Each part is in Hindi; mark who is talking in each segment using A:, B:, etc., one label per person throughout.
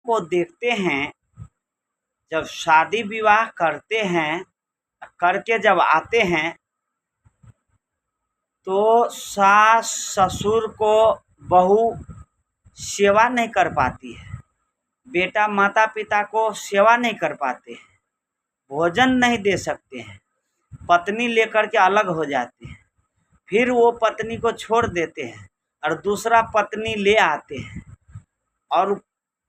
A: को देखते हैं, जब शादी विवाह करते हैं, करके जब आते हैं तो सास ससुर को बहू सेवा नहीं कर पाती है, बेटा माता पिता को सेवा नहीं कर पाते हैं, भोजन नहीं दे सकते हैं, पत्नी लेकर के अलग हो जाते हैं, फिर वो पत्नी को छोड़ देते हैं और दूसरा पत्नी ले आते हैं, और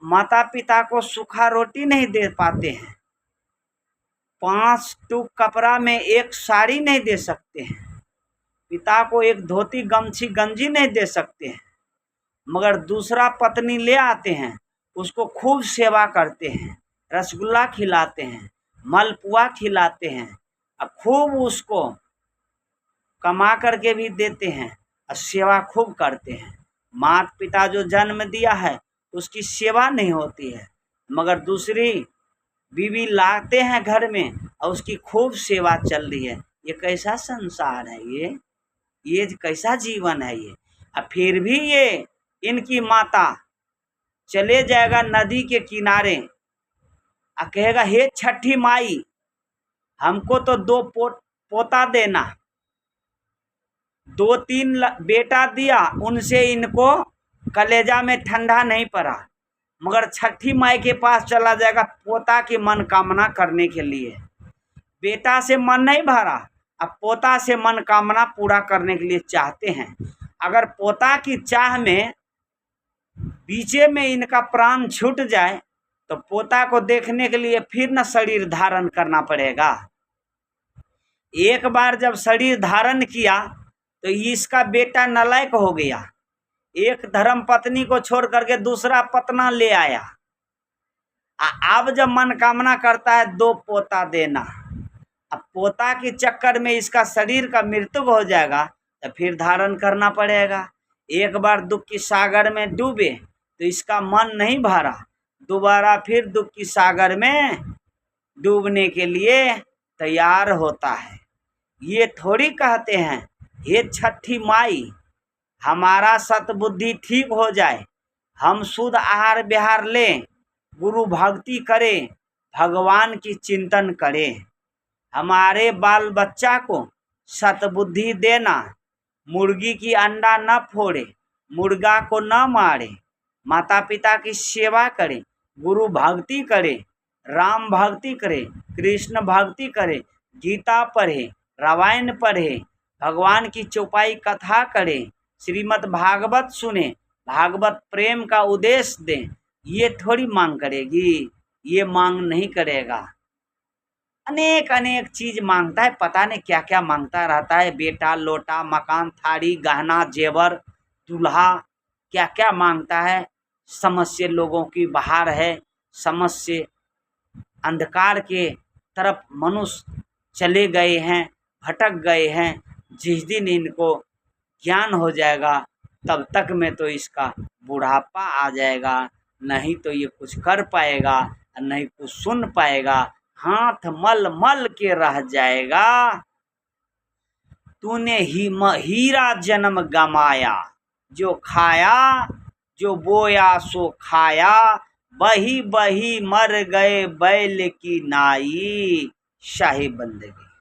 A: माता पिता को सूखा रोटी नहीं दे पाते हैं, 5 टूक कपड़ा में एक साड़ी नहीं दे सकते हैं, पिता को एक धोती गमछी गंजी नहीं दे सकते हैं, मगर दूसरा पत्नी ले आते हैं, उसको खूब सेवा करते हैं, रसगुल्ला खिलाते हैं, मालपुआ खिलाते हैं, और खूब उसको कमा करके भी देते हैं और सेवा खूब करते हैं। माता पिता जो जन्म दिया है उसकी सेवा नहीं होती है, मगर दूसरी बीवी लाते हैं घर में और उसकी खूब सेवा चल रही है। ये कैसा संसार है, ये कैसा जीवन है ये। और फिर भी ये इनकी माता चले जाएगा नदी के किनारे और कहेगा, हे छठी माई, हमको तो 2 पोता देना, 2-3 बेटा दिया, उनसे इनको कलेजा में ठंडा नहीं पड़ा, मगर छठी माई के पास चला जाएगा पोता की मनोकामना करने के लिए। बेटा से मन नहीं भरा, अब पोता से मनोकामना पूरा करने के लिए चाहते हैं। अगर पोता की चाह में बीचे में इनका प्राण छूट जाए तो पोता को देखने के लिए फिर न शरीर धारण करना पड़ेगा। एक बार जब शरीर धारण किया तो इसका बेटा नालायक हो गया, एक धर्म पत्नी को छोड़ करके दूसरा पतना ले आया। अब जब मनोकामना करता है 2 पोता देना, अब पोता के चक्कर में इसका शरीर का मृत्यु हो जाएगा तो फिर धारण करना पड़ेगा। एक बार दुख की सागर में डूबे तो इसका मन नहीं भरा, दोबारा फिर दुख की सागर में डूबने के लिए तैयार होता है। ये थोड़ी कहते हैं, हे छठी माई, हमारा सतबुद्धि ठीक हो जाए, हम शुद्ध आहार विहार लें, गुरु भक्ति करें, भगवान की चिंतन करें, हमारे बाल बच्चा को सतबुद्धि देना, मुर्गी की अंडा न फोड़े, मुर्गा को न मारे, माता पिता की सेवा करें, गुरु भक्ति करें, राम भक्ति करें, कृष्ण भक्ति करें, गीता पढ़े, रामायण पढ़े, भगवान की चौपाई कथा करें, श्रीमद् भागवत सुने, भागवत प्रेम का उद्देश्य दें। ये थोड़ी मांग करेगी, ये मांग नहीं करेगा। अनेक अनेक चीज मांगता है, पता नहीं क्या क्या मांगता रहता है, बेटा लोटा मकान थारी गहना जेवर दूल्हा क्या क्या मांगता है। समझ से लोगों की बाहर है, समझ से अंधकार के तरफ मनुष्य चले गए हैं, भटक गए हैं। जिस दिन इनको ज्ञान हो जाएगा तब तक में तो इसका बुढ़ापा आ जाएगा, नहीं तो ये कुछ कर पाएगा, नहीं कुछ सुन पाएगा, हाथ मल मल के रह जाएगा। तूने हीरा जन्म गमाया, जो खाया जो बोया सो खाया, बही बही मर गए बैल की नाई, शाही बंदगी।